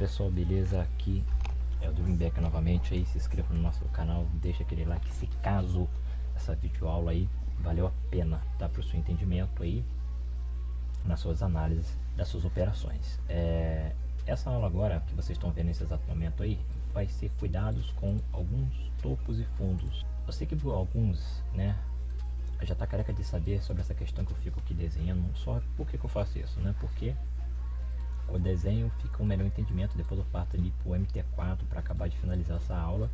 pessoal, beleza? Aqui é o Dreamback novamente aí. Se inscreva no nosso canal, deixa aquele like se caso essa videoaula aí valeu a pena, tá? Para o seu entendimento aí nas suas análises das suas operações. Essa aula agora que vocês estão vendo nesse exato momento aí vai ser cuidados com alguns topos e fundos. Eu sei que alguns, né, já tá careca de saber sobre essa questão que eu fico aqui desenhando. Só por que eu faço isso, né? Porque o desenho fica um melhor entendimento. Depois eu parto ali pro MT4 para acabar de finalizar essa aula.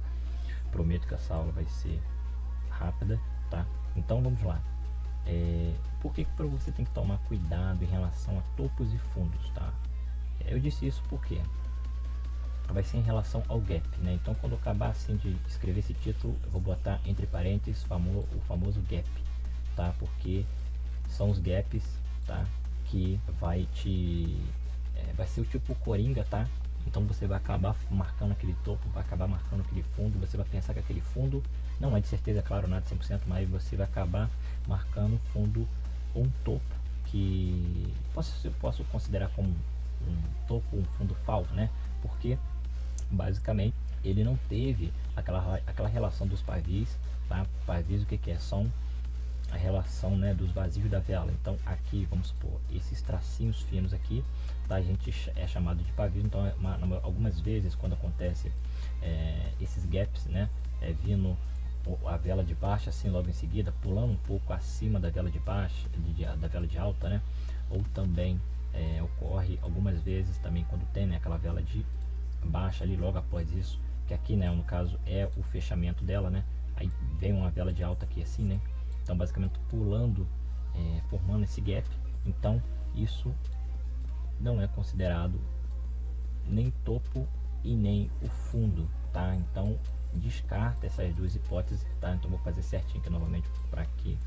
Prometo que essa aula vai ser rápida, tá? Então vamos lá. Por que para você tem que tomar cuidado em relação a topos e fundos, tá? Eu disse isso porque vai ser em relação ao gap, né? Então quando eu acabar assim de escrever esse título, eu vou botar entre parênteses o famoso gap, tá? Porque são os gaps, tá? Que vai ser o tipo coringa, tá? Então você vai acabar marcando aquele topo, vai acabar marcando aquele fundo, você vai pensar que aquele fundo não é de certeza, claro, nada de 100%, mas você vai acabar marcando fundo ou um topo que eu posso considerar como um topo, um fundo falso, né? Porque basicamente ele não teve aquela relação dos pavis, tá? Pavis, o que é? São a relação, né, dos vazios da vela. Então aqui vamos supor esses tracinhos finos aqui, tá? A gente é chamado de pavis. Então algumas vezes quando acontece esses gaps, né, vindo a vela de baixo assim logo em seguida, pulando um pouco acima da vela de baixo, da vela de alta, né? Ou também ocorre algumas vezes também quando tem, né, aquela vela de baixa ali logo após isso, que aqui, né, no caso é o fechamento dela, né? Aí vem uma vela de alta aqui assim, né? Então basicamente pulando, formando esse gap. Então isso não é considerado nem topo e nem o fundo, tá? Então descarta essas duas hipóteses, tá? Então vou fazer certinho aqui novamente para que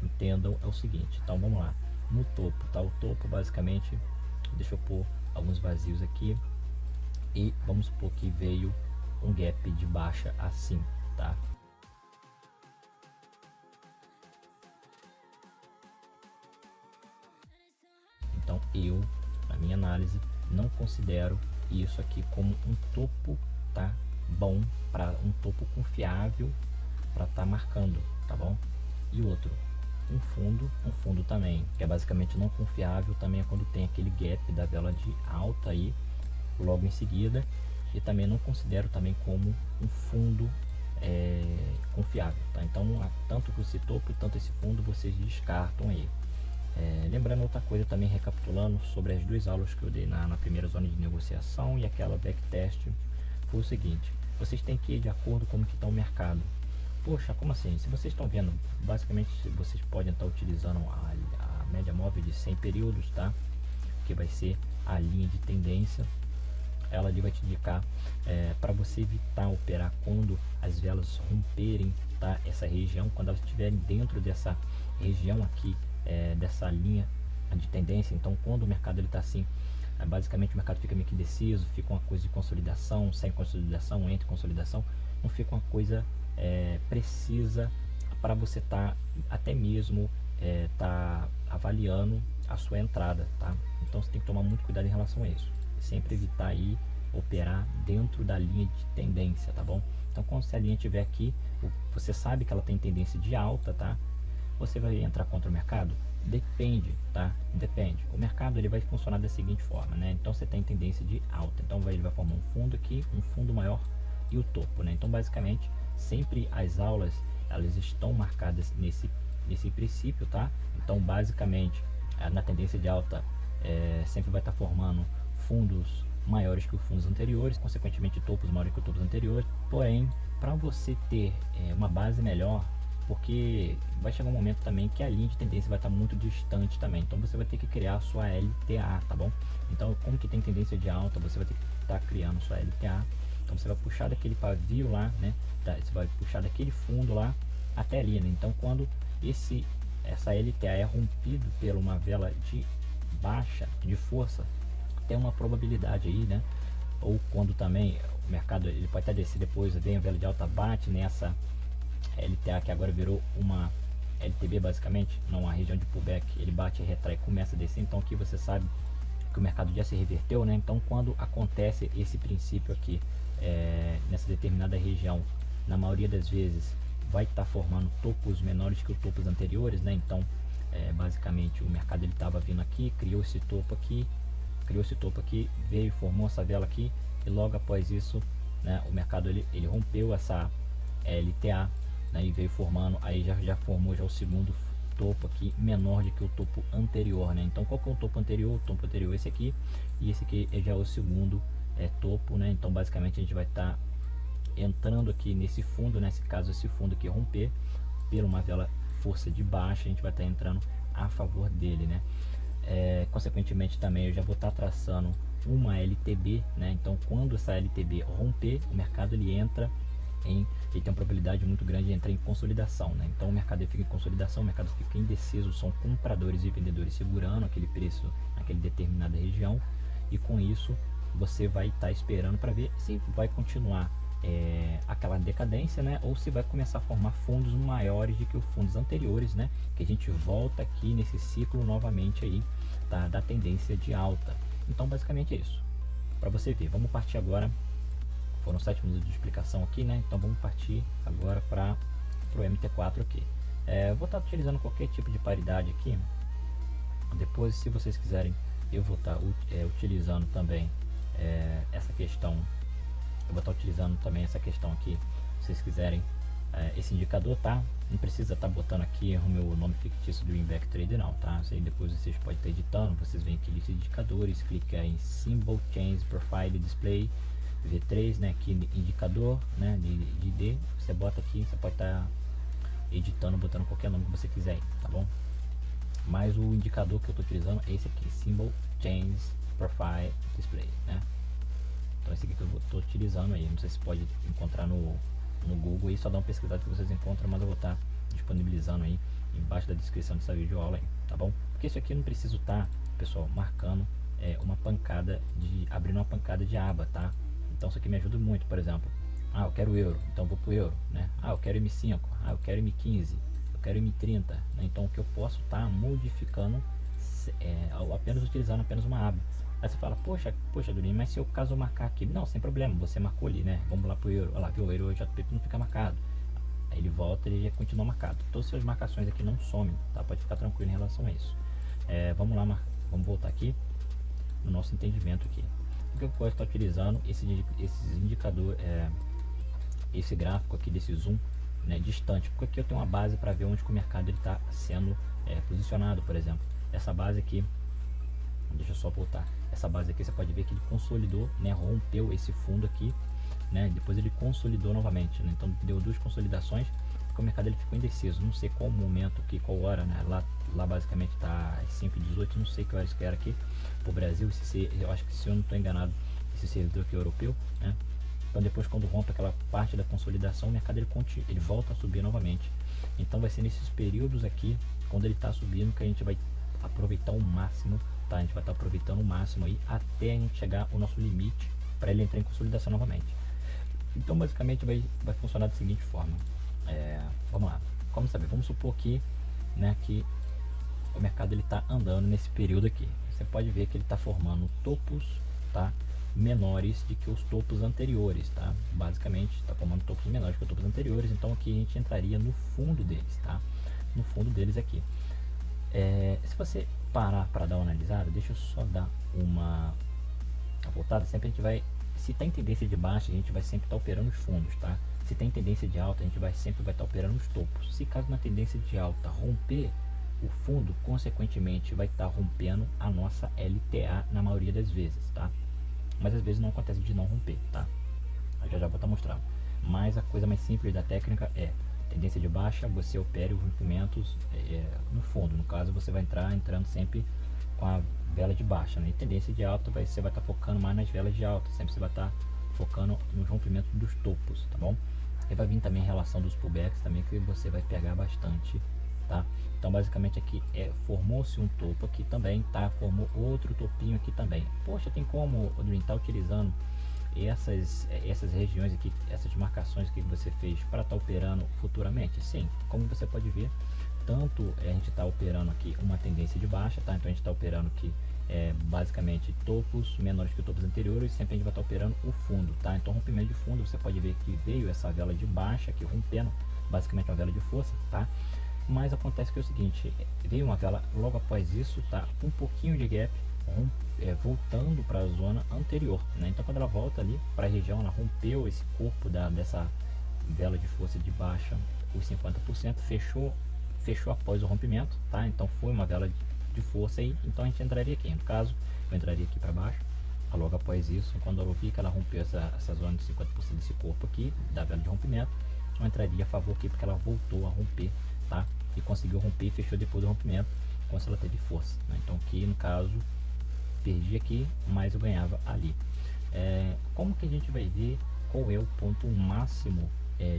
entendam. É o seguinte, então vamos lá. No topo, tá? O topo basicamente, deixa eu pôr alguns vazios aqui e vamos supor que veio um gap de baixa assim, tá? Então eu, na minha análise, não considero isso aqui como um topo, tá? Bom, para um topo confiável para estar marcando, tá bom? E outro, um fundo também, que é basicamente não confiável, também é quando tem aquele gap da vela de alta aí logo em seguida, e também não considero também como um fundo confiável, tá? Então tanto esse topo tanto esse fundo vocês descartam aí. Lembrando outra coisa também, recapitulando sobre as duas aulas que eu dei na primeira zona de negociação e aquela backtest, foi o seguinte: vocês têm que ir de acordo com como que está o mercado. Poxa, como assim? Se vocês estão vendo, basicamente vocês podem estar utilizando a média móvel de 100 períodos, tá? Que vai ser a linha de tendência. Ela ali vai te indicar para você evitar operar quando as velas romperem, tá? Essa região, quando elas estiverem dentro dessa região aqui, dessa linha de tendência. Então quando o mercado ele está assim, basicamente o mercado fica meio que indeciso, fica uma coisa de consolidação, sem consolidação, entre consolidação, não fica uma coisa precisa para você até mesmo tá avaliando a sua entrada, tá? Então você tem que tomar muito cuidado em relação a isso, sempre evitar aí operar dentro da linha de tendência, tá bom? Então quando a linha estiver aqui, você sabe que ela tem tendência de alta, tá? Você vai entrar contra o mercado? Depende, tá? Depende. O mercado ele vai funcionar da seguinte forma, né? Então você tem tendência de alta, então ele vai formar um fundo aqui, um fundo maior e o topo, né? Então basicamente sempre as aulas elas estão marcadas nesse princípio, tá? Então basicamente na tendência de alta sempre vai estar formando fundos maiores que os fundos anteriores, consequentemente topos maiores que os topos anteriores. Porém, para você ter uma base melhor, porque vai chegar um momento também que a linha de tendência vai estar muito distante também, então você vai ter que criar a sua LTA, tá bom? Então como que tem tendência de alta, você vai ter que estar criando sua LTA. Então você vai puxar daquele pavio lá, né? Você vai puxar daquele fundo lá até ali, né? Então quando essa LTA é rompido por uma vela de baixa, de força, tem uma probabilidade aí, né? Ou quando também o mercado ele pode até descer, depois vem a vela de alta, bate nessa LTA que agora virou uma LTB basicamente, não uma região de pullback, ele bate e retrai, começa a descer. Então aqui você sabe que o mercado já se reverteu, né? Então quando acontece esse princípio aqui nessa determinada região, na maioria das vezes vai estar formando topos menores que os topos anteriores, né? Então basicamente o mercado ele estava vindo aqui, criou esse topo aqui, veio, formou essa vela aqui, e logo após isso, né, o mercado ele rompeu essa LTA, né, e veio formando, aí já formou já o segundo topo aqui, menor do que o topo anterior, né? Então qual que é o topo anterior? O topo anterior é esse aqui, e esse aqui já é o segundo topo, né? Então basicamente a gente vai estar entrando aqui nesse fundo, nesse caso esse fundo aqui romper por uma vela força de baixa, a gente vai estar entrando a favor dele, né? Consequentemente também eu já vou estar traçando uma LTB, né? Então quando essa LTB romper, o mercado ele tem uma probabilidade muito grande de entrar em consolidação, né? Então o mercado fica em consolidação, o mercado fica indeciso, são compradores e vendedores segurando aquele preço naquela determinada região, e com isso você vai estar esperando para ver se vai continuar aquela decadência, né, ou se vai começar a formar fundos maiores do que os fundos anteriores, né, que a gente volta aqui nesse ciclo novamente aí, tá, da tendência de alta. Então basicamente é isso, para você ver. Vamos partir agora, foram 7 minutos de explicação aqui, né, então vamos partir agora para o MT4 aqui. Vou estar utilizando qualquer tipo de paridade aqui, depois se vocês quiserem eu vou estar utilizando também essa questão. Eu vou estar utilizando também essa questão aqui, se vocês quiserem, esse indicador, tá? Não precisa estar botando aqui o meu nome fictício do Inback Trader não, tá? Isso aí depois vocês podem estar editando, vocês vêm aqui lista de indicadores, clica em Symbol Change Profile Display V3, né? Aqui indicador, né? De D, você bota aqui, você pode estar editando, botando qualquer nome que você quiser, tá bom? Mas o indicador que eu estou utilizando é esse aqui, Symbol Change Profile Display, né? Então esse aqui que eu estou utilizando aí, não sei se pode encontrar no Google aí, só dá uma pesquisada que vocês encontram, mas eu vou estar disponibilizando aí embaixo da descrição dessa videoaula aí, tá bom? Porque isso aqui eu não preciso estar, pessoal, marcando uma pancada abrindo uma pancada de aba, tá? Então isso aqui me ajuda muito, por exemplo, eu quero euro, então vou pro euro, né? Eu quero M5, eu quero M15, eu quero M30, né? Então o que eu posso estar modificando apenas utilizando apenas uma aba. Aí você fala, poxa Durinho, mas se eu caso marcar aqui, não, sem problema, você marcou ali, né? Vamos lá pro euro, olha lá, viu, o euro JPP não fica marcado, aí ele volta e já continua marcado. Todas as suas marcações aqui não somem, tá? Pode ficar tranquilo em relação a isso. Vamos lá, vamos voltar aqui no nosso entendimento aqui. O que eu posso estar utilizando esses indicadores, esse gráfico aqui desse zoom, né, distante, porque aqui eu tenho uma base para ver onde que o mercado está sendo posicionado. Por exemplo, essa base aqui, deixa eu só voltar, essa base aqui você pode ver que ele consolidou, né, rompeu esse fundo aqui, né, depois ele consolidou novamente, né, então deu duas consolidações, porque o mercado ele ficou indeciso, não sei qual momento aqui, qual hora, né, lá basicamente está às 5h18, não sei que horas que era aqui pro Brasil, eu acho que, se eu não estou enganado, esse servidor aqui é europeu, né. Então depois, quando rompe aquela parte da consolidação, o mercado ele volta a subir novamente. Então vai ser nesses períodos aqui, quando ele está subindo, que a gente vai aproveitar o máximo, tá? A gente vai estar aproveitando o máximo aí até a gente chegar ao nosso limite para ele entrar em consolidação novamente. Então basicamente vai funcionar da seguinte forma. Vamos lá, como saber? Vamos supor aqui, né, que o mercado ele está andando nesse período aqui. Você pode ver que ele está formando topos, tá, menores do que os topos anteriores, tá? Basicamente está formando topos menores que os topos anteriores. Então aqui a gente entraria no fundo deles, tá? No fundo deles aqui. Se você parar para dar uma analisada, deixa eu só dar uma voltada. Sempre a gente vai, se tem tendência de baixa, a gente vai sempre estar operando os fundos, tá? Se tem tendência de alta, a gente sempre vai estar operando os topos. Se caso na tendência de alta romper o fundo, consequentemente vai estar rompendo a nossa LTA na maioria das vezes, tá? Mas às vezes não acontece de não romper, tá? Eu já vou estar mostrando. Mas a coisa mais simples da técnica é tendência de baixa, você opere os rompimentos no fundo. No caso, você vai entrando sempre com a vela de baixa, né? E tendência de alta, você vai estar focando mais nas velas de alta. Sempre você vai estar focando nos rompimentos dos topos, tá bom? E vai vir também a relação dos pullbacks também, que você vai pegar bastante, tá? Então basicamente aqui formou-se um topo aqui também, tá? Formou outro topinho aqui também. Poxa, tem como o Dream tá utilizando essas regiões aqui, essas marcações que você fez para estar operando futuramente? Sim, como você pode ver, tanto a gente está operando aqui uma tendência de baixa, tá? Então a gente está operando aqui basicamente topos menores que topos anteriores, sempre a gente vai estar operando o fundo, tá? Então rompimento de fundo, você pode ver que veio essa vela de baixa aqui rompendo, basicamente uma vela de força, tá? Mas acontece que é o seguinte, veio uma vela logo após isso, tá? Um pouquinho de gap, voltando para a zona anterior, né? Então quando ela volta ali para a região, ela rompeu esse corpo dessa vela de força de baixa, os 50%, fechou após o rompimento, tá? Então foi uma vela de força aí, então a gente entraria aqui, no caso, eu entraria aqui para baixo, logo após isso, quando eu vi que ela rompeu essa zona de 50% desse corpo aqui, da vela de rompimento, eu entraria a favor aqui, porque ela voltou a romper, tá? E conseguiu romper e fechou depois do rompimento, como se ela teve força, né? Então aqui, no caso, perdi aqui, mas eu ganhava ali. Como que a gente vai ver qual é o ponto máximo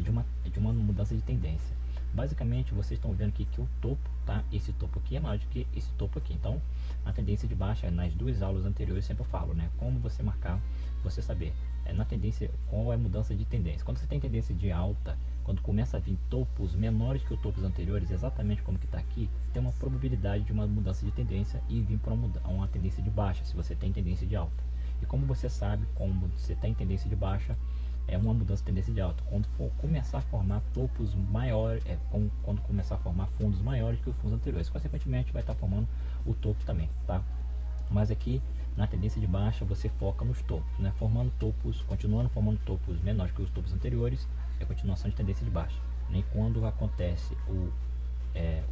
de uma mudança de tendência? Basicamente, vocês estão vendo aqui que o topo, tá? Esse topo aqui é maior do que esse topo aqui. Então, a tendência de baixa, nas duas aulas anteriores, sempre eu falo, né? Como você marcar, você saber. Na tendência, qual é a mudança de tendência? Quando você tem tendência de alta, quando começa a vir topos menores que os topos anteriores, exatamente como que está aqui, tem uma probabilidade de uma mudança de tendência e vir para uma tendência de baixa, se você tem tendência de alta. E como você sabe, como você tem tendência de baixa, é uma mudança de tendência de alta. Quando for começar a formar topos maiores, quando começar a formar fundos maiores que os fundos anteriores, consequentemente vai estar formando o topo também, tá? Mas aqui na tendência de baixa você foca nos topos, né? Formando topos, continuando formando topos menores que os topos anteriores, é continuação de tendência de baixa. Nem quando acontece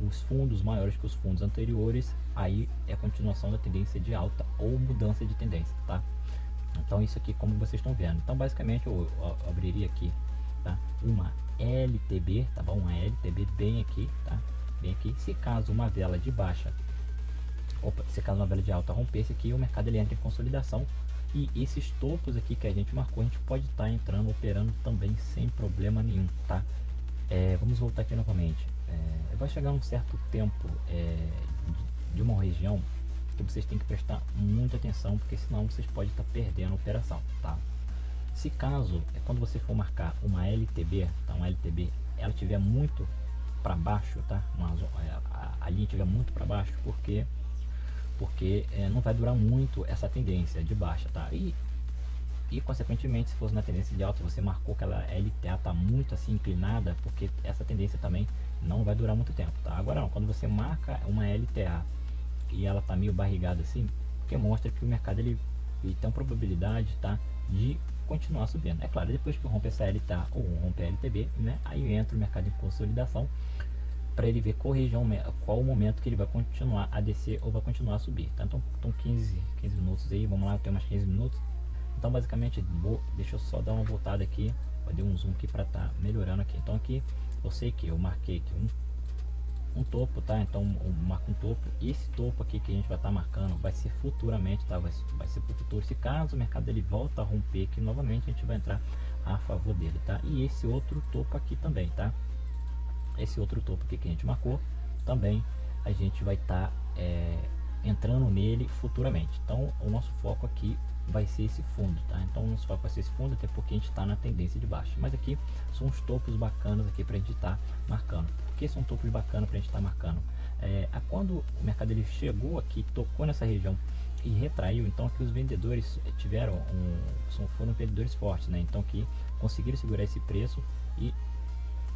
os fundos maiores que os fundos anteriores, aí é continuação da tendência de alta ou mudança de tendência, tá? Então isso aqui, como vocês estão vendo, então basicamente eu abriria aqui, tá? Uma LTB, tá bom? Uma LTB bem aqui, tá? Bem aqui. Se caso uma vela de baixa, se caso uma vela de alta rompesse aqui, o mercado ele entra em consolidação, e esses topos aqui que a gente marcou, a gente pode estar entrando, operando também sem problema nenhum, tá? Vamos voltar aqui novamente. Vai chegar um certo tempo de uma região que vocês têm que prestar muita atenção, porque senão vocês podem estar perdendo a operação, tá? Se caso, quando você for marcar uma LTB, tá? Uma LTB, ela tiver muito para baixo, tá? A linha tiver muito para baixo, porque não vai durar muito essa tendência de baixa, tá? E consequentemente, se fosse na tendência de alta, você marcou que ela LTA tá muito assim inclinada, porque essa tendência também não vai durar muito tempo, tá? Agora não, quando você marca uma LTA e ela tá meio barrigada assim, porque mostra que o mercado ele tem uma probabilidade, tá, de continuar subindo. É claro, depois que rompe essa LTA ou rompe a LTB, né, aí entra o mercado em consolidação para ele ver qual o momento que ele vai continuar a descer ou vai continuar a subir, tá? Então 15 minutos aí, vamos lá, eu tenho mais 15 minutos. Então basicamente, deixa eu só dar uma voltada aqui, vou dar um zoom aqui para estar melhorando aqui. Então aqui, eu sei que eu marquei aqui um topo, tá? Então eu marco um topo, e esse topo aqui que a gente vai estar marcando vai ser futuramente, tá? Vai ser para o futuro. Se caso o mercado ele volta a romper aqui novamente, a gente vai entrar a favor dele, tá? E esse outro topo aqui também, tá? Esse outro topo aqui que a gente marcou também a gente vai estar entrando nele futuramente. Então o nosso foco aqui vai ser esse fundo, tá? Então o nosso foco vai ser esse fundo, até porque a gente está na tendência de baixa. Mas aqui são os topos bacanas aqui para a gente estar marcando. Por que são topos bacanas para a gente estar marcando? Quando o mercado ele chegou aqui, tocou nessa região e retraiu, então aqui os vendedores foram vendedores fortes, né? Então aqui conseguiram segurar esse preço e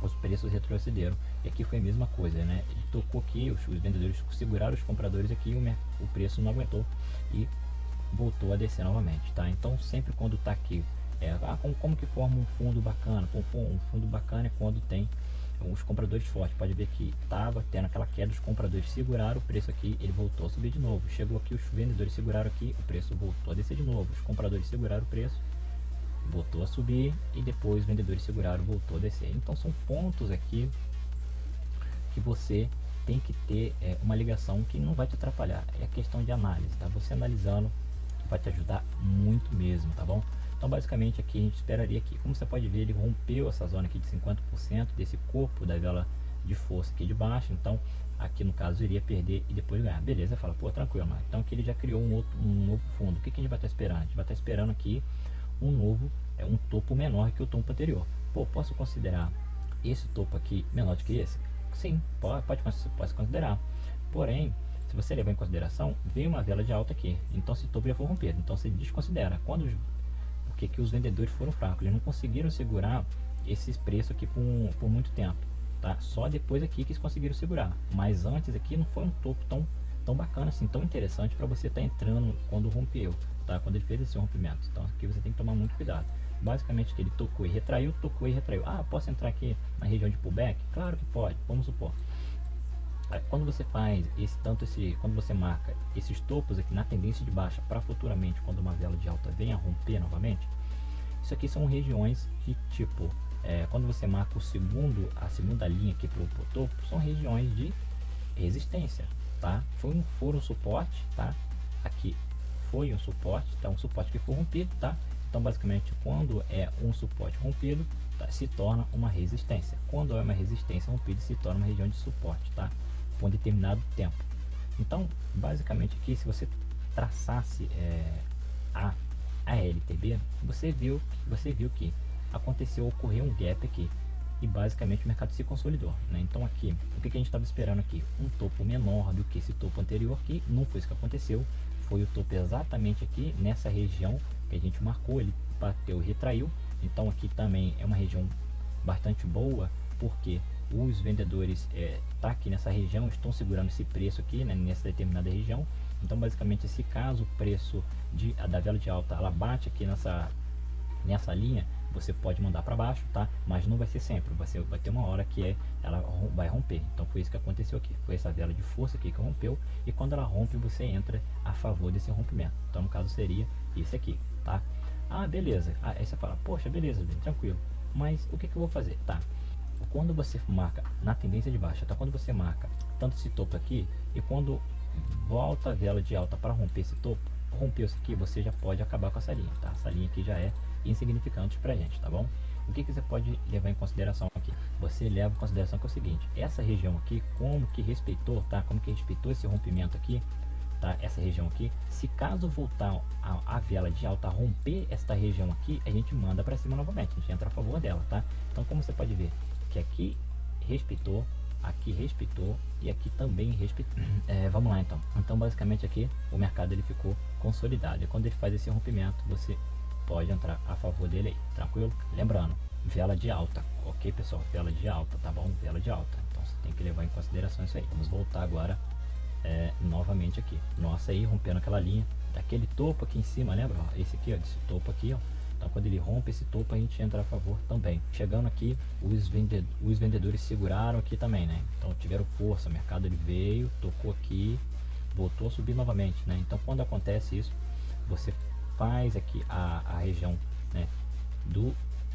os preços retrocederam. E aqui foi a mesma coisa, né? Ele tocou aqui, os vendedores seguraram os compradores aqui, o preço não aguentou e voltou a descer novamente, tá? Então sempre quando tá aqui, como que forma um fundo bacana? Um fundo bacana é quando tem os compradores fortes. Pode ver que tava tendo aquela queda, os compradores seguraram o preço aqui, ele voltou a subir de novo. Chegou aqui, os vendedores seguraram aqui, o preço voltou a descer de novo. Os compradores seguraram o preço, voltou a subir, e depois os vendedores seguraram, voltou a descer. Então são pontos aqui que você tem que ter uma ligação que não vai te atrapalhar. É questão de análise, tá? Você analisando vai te ajudar muito mesmo, tá bom? Então basicamente aqui a gente esperaria aqui, como você pode ver, ele rompeu essa zona aqui de 50% desse corpo da vela de força aqui de baixo. Então aqui no caso iria perder e depois ganhar, beleza? Fala, pô, tranquilo, mas então aqui ele já criou um novo fundo. O que a gente vai estar esperando? A gente vai estar esperando aqui um topo menor que o topo anterior. Pô, posso considerar esse topo aqui menor do que esse? Sim, pode considerar. Porém, se você levar em consideração, veio uma vela de alta aqui, então esse topo já foi rompido, então você desconsidera. Porque que os vendedores foram fracos, eles não conseguiram segurar esses preços aqui por muito tempo, tá? Só depois aqui que eles conseguiram segurar, mas antes aqui não foi um topo tão bacana assim, tão interessante para você estar entrando quando rompeu, tá? Quando ele fez esse rompimento. Então aqui você tem que tomar muito cuidado. Basicamente que ele tocou e retraiu. Ah, posso entrar aqui na região de pullback? Claro que pode, vamos supor. Quando você faz quando você marca esses topos aqui na tendência de baixa para futuramente, quando uma vela de alta venha a romper novamente, isso aqui são regiões que tipo, quando você marca a segunda linha aqui para o topo, são regiões de resistência, tá? Foram suporte, tá? Aqui foi um suporte, tá? Um suporte que foi rompido, tá? Então basicamente quando é um suporte rompido, tá? Se torna uma resistência. Quando é uma resistência rompida, se torna uma região de suporte, tá? Por um determinado tempo. Então basicamente aqui, se você traçasse a LTB, você viu que ocorreu um gap aqui e basicamente o mercado se consolidou, né? Então aqui, o que a gente estava esperando aqui? Um topo menor do que esse topo anterior, que não foi isso que aconteceu. Foi o topo exatamente aqui nessa região que a gente marcou, ele bateu e retraiu. Então aqui também é uma região bastante boa, porque os vendedores tá aqui nessa região, estão segurando esse preço aqui, né, nessa determinada região. Então basicamente, se caso o preço da vela de alta ela bate aqui nessa linha, você pode mandar para baixo, tá? Mas não vai ser sempre, vai ter uma hora que ela vai romper. Então foi isso que aconteceu aqui, foi essa vela de força aqui que rompeu, e quando ela rompe, você entra a favor desse rompimento. Então no caso seria esse aqui, tá? Ah, beleza. Aí você fala, poxa, beleza, bem tranquilo, mas o que eu vou fazer? Tá, quando você marca na tendência de baixa, tá? Quando você marca tanto esse topo aqui, e quando volta a vela de alta para romper esse topo, rompeu isso aqui, você já pode acabar com essa linha, tá? Essa linha aqui já é insignificante pra gente, tá bom? O que você pode levar em consideração aqui? Você leva em consideração que é o seguinte: essa região aqui, como que respeitou, tá? Como que respeitou esse rompimento aqui, tá? Essa região aqui, se caso voltar a vela de alta romper esta região aqui, a gente manda para cima novamente, a gente entra a favor dela, tá? Então como você pode ver que aqui respeitou e aqui também respeitou. Vamos lá então. Então basicamente aqui o mercado ele ficou consolidado, e quando ele faz esse rompimento, você pode entrar a favor dele aí, tranquilo? Lembrando, vela de alta, ok pessoal? Vela de alta, tá bom? Vela de alta, então você tem que levar em consideração isso aí. Vamos voltar agora novamente aqui. Nossa, aí rompendo aquela linha daquele topo aqui em cima, lembra? Ó, esse aqui, ó, desse topo aqui, ó. Então quando ele rompe esse topo, a gente entra a favor também. Chegando aqui, os vendedores seguraram aqui também, né? Então tiveram força, o mercado ele veio, tocou aqui, voltou a subir novamente, né? Então quando acontece isso, você faz aqui a região, né,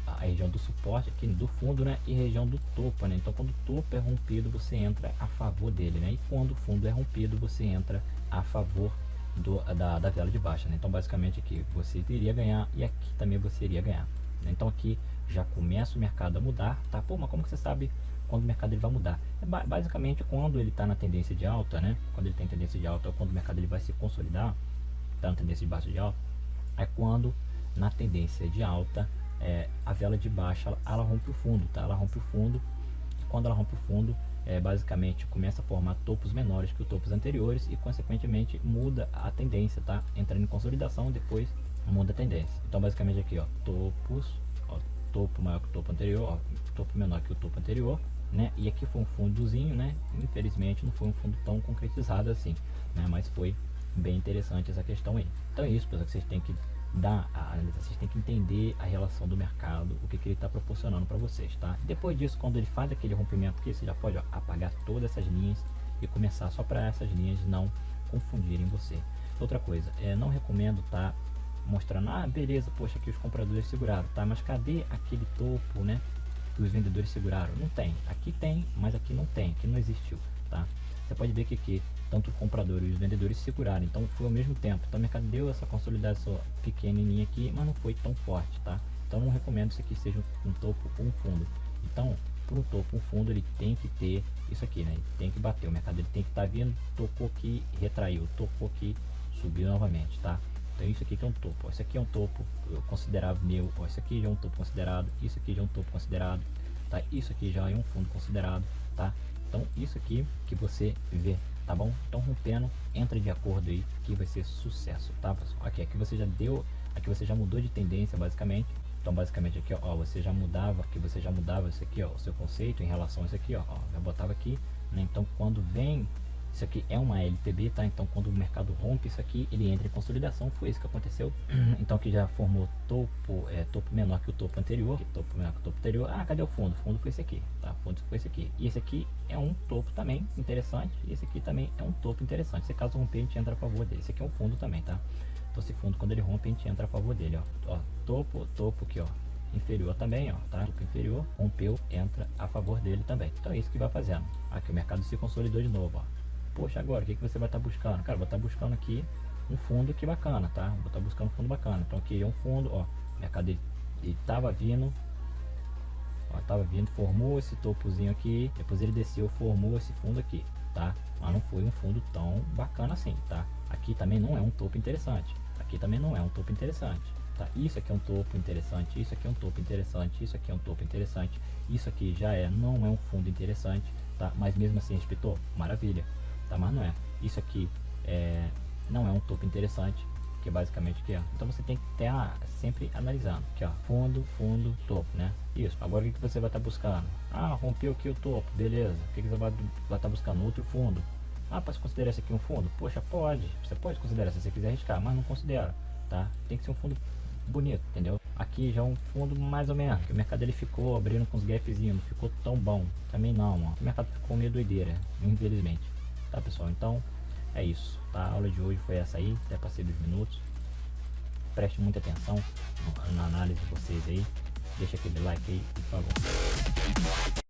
a região do suporte aqui do fundo, né, e região do topo, né? Então quando o topo é rompido, você entra a favor dele, né? E quando o fundo é rompido, você entra a favor da vela de baixa, né? Então basicamente aqui você iria ganhar e aqui também você iria ganhar, né? Então aqui já começa o mercado a mudar, tá? Pô, mas como que você sabe quando o mercado ele vai mudar? Basicamente quando ele está na tendência de alta, né? Quando ele tem tendência de alta, ou quando o mercado ele vai se consolidar, tá na tendência de baixa de alta, é quando na tendência de alta a vela de baixa ela rompe o fundo, tá? Ela rompe o fundo, e quando ela rompe o fundo, basicamente começa a formar topos menores que os topos anteriores, e consequentemente muda a tendência, tá? Entrando em consolidação, depois muda a tendência. Então basicamente aqui, ó, topos, ó, topo maior que o topo anterior, ó, topo menor que o topo anterior, né? E aqui foi um fundozinho, né? Infelizmente não foi um fundo tão concretizado assim, né? Mas foi bem interessante essa questão aí. Então é isso, pessoal, que vocês têm que vocês têm que entender a relação do mercado, o que ele está proporcionando para vocês, tá? Depois disso, quando ele faz aquele rompimento aqui, você já pode, ó, apagar todas essas linhas e começar só para essas linhas não confundirem você. Outra coisa, não recomendo tá mostrando, beleza, poxa, aqui os compradores seguraram, tá? Mas cadê aquele topo, né, que os vendedores seguraram? Não tem, aqui tem, mas aqui não tem, aqui não existiu, tá? Você pode ver que aqui tanto os compradores e os vendedores seguraram, então foi ao mesmo tempo. Então o mercado deu essa consolidação pequenininha aqui, mas não foi tão forte, tá? Então não recomendo isso aqui seja um topo ou um fundo. Então para um topo, um fundo, ele tem que ter isso aqui, né? Ele tem que bater, o mercado ele tem que estar vindo, tocou aqui, retraiu, tocou aqui, subiu novamente, tá? Então isso aqui que é um topo, esse aqui é um topo considerável meu, esse aqui já é um topo considerado, isso aqui já é um topo considerado, tá? Isso aqui já é um fundo considerado, tá? Então isso aqui que você vê tá bom? Então rompendo, entra de acordo aí que vai ser sucesso, tá pessoal? Aqui você já deu, aqui você já mudou de tendência basicamente. Então basicamente aqui ó, você já mudava, isso aqui ó, o seu conceito em relação a isso aqui ó, já botava aqui, né? Então quando vem, isso aqui é uma LTB, tá? Então quando o mercado rompe isso aqui, ele entra em consolidação, foi isso que aconteceu. Então que já formou topo, topo menor que o topo anterior, topo menor que o topo anterior. Ah, cadê o fundo? O fundo foi esse aqui, tá? O fundo foi esse aqui. E esse aqui é um topo também interessante, e esse aqui também é um topo interessante. Se caso romper, a gente entra a favor dele. Esse aqui é um fundo também, tá? Então esse fundo, quando ele rompe, a gente entra a favor dele, ó. Topo aqui, ó, inferior também, ó, tá? Topo inferior, rompeu, entra a favor dele também. Então é isso que vai fazendo. Aqui o mercado se consolidou de novo, ó. Poxa, agora o que você vai estar buscando? Cara, vou estar buscando aqui um fundo que bacana, tá? Vou estar buscando um fundo bacana. Então aqui é um fundo, ó, o mercado ele tava vindo, ó, tava vindo, formou esse topozinho aqui, depois ele desceu, formou esse fundo aqui, tá? Mas não foi um fundo tão bacana assim, tá? Aqui também não é um topo interessante. Aqui também não é um topo interessante, tá? Isso aqui é um topo interessante, isso aqui é um topo interessante, isso aqui é um topo interessante, isso aqui já não é um fundo interessante, tá? Mas mesmo assim respeitou, maravilha, tá? Mas não é. Isso aqui não é um topo interessante, que é basicamente o que é. Então você tem que estar sempre analisando aqui, ó, fundo, topo, né? Isso. Agora o que você vai estar buscando? Ah, rompeu aqui o topo, beleza. O que você vai estar buscando? Outro fundo. Ah, pode considerar esse aqui um fundo? Poxa, pode. Você pode considerar se você quiser arriscar, mas não considera, tá? Tem que ser um fundo bonito, entendeu? Aqui já é um fundo mais ou menos, que o mercado ele ficou abrindo com os gapzinhos, não ficou tão bom. Também não, ó. O mercado ficou meio doideira, infelizmente. Tá, pessoal? Então, é isso, tá? A aula de hoje foi essa aí, até passei 2 minutos. Preste muita atenção na análise de vocês aí. Deixa aquele like aí, por favor.